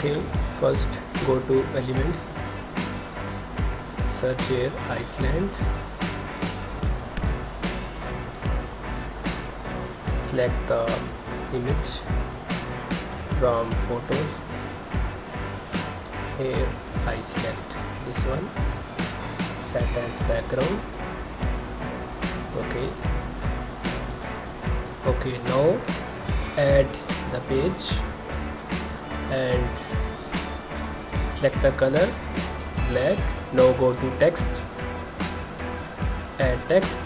Okay, first go to elements, search here Iceland, select the image from photos. Here I select this one, set as background. Okay, now add the page and select the color black. Now go to text, add text.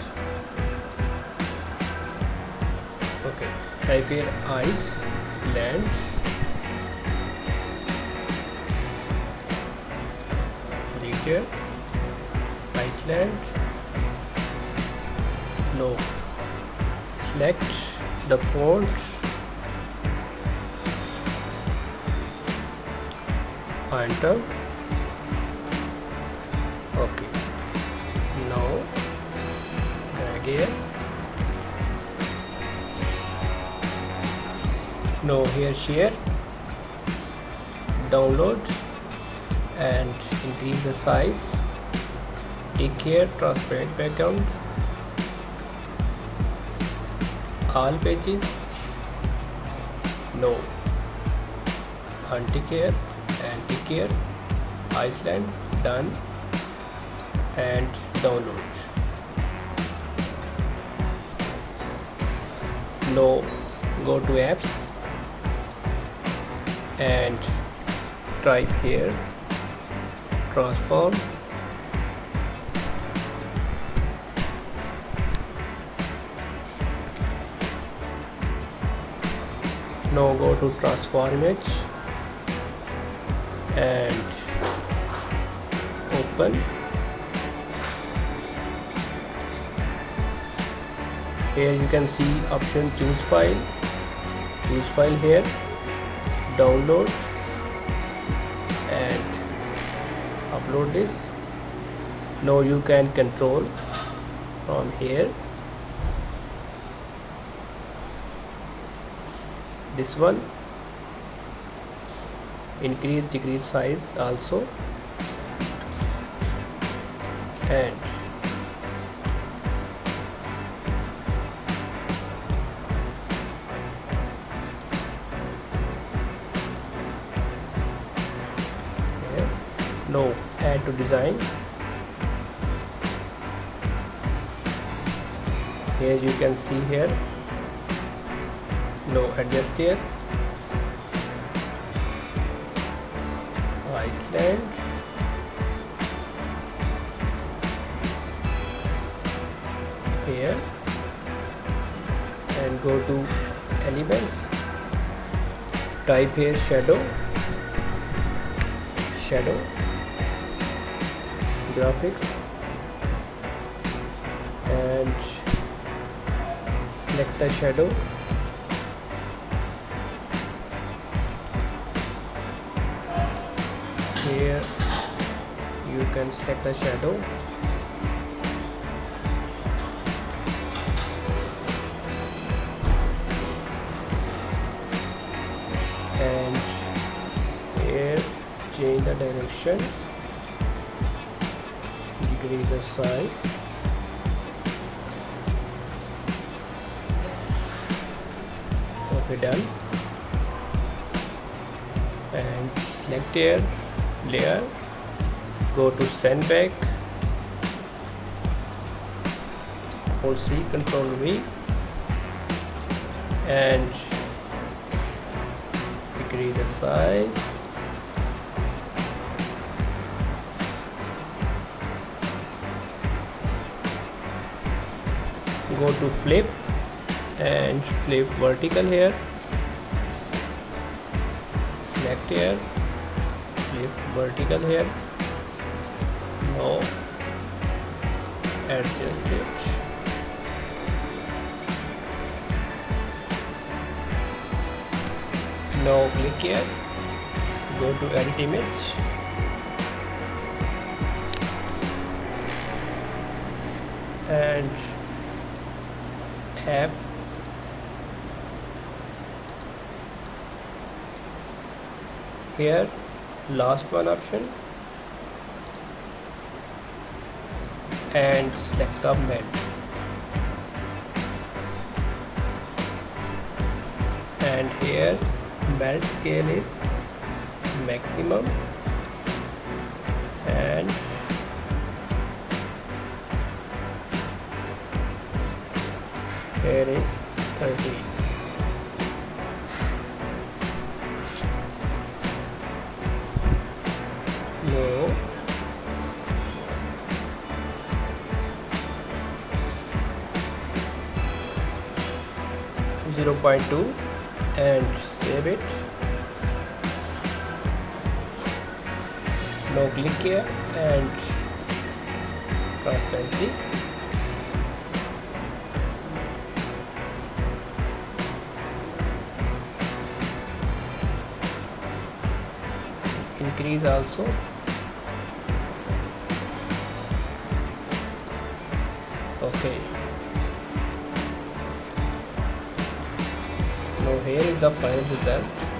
Okay, type here ice land, read here Iceland. No, select the font, enter. Okay, now drag here. Now here share, download and increase the size. Take care transparent background, all pages. No, untick here and tick here Iceland. Done and download. Now go to apps and type here transform. Now go to transform image and open. Here you can see option choose file. Choose file here, download and upload this. Now you can control from here. This one increase decrease size also, and here. Now add to design. Here you can see here. No, adjust here Iceland. Here and go to elements, type here shadow graphics and select the shadow. Here you can select the shadow and here change the direction, decrease the size. Okay, done. And select here layer, go to sandbag, hold C, Control V and decrease the size. Go to flip and flip vertical here, select here, flip vertical here. Now adjust it. Now click here, go to edit image and app, here last one option and select the melt, and here melt scale is maximum and here is 30. No, 0.2 and save it. Now click here and transparency. Increase also. Okay. Now here is the final result.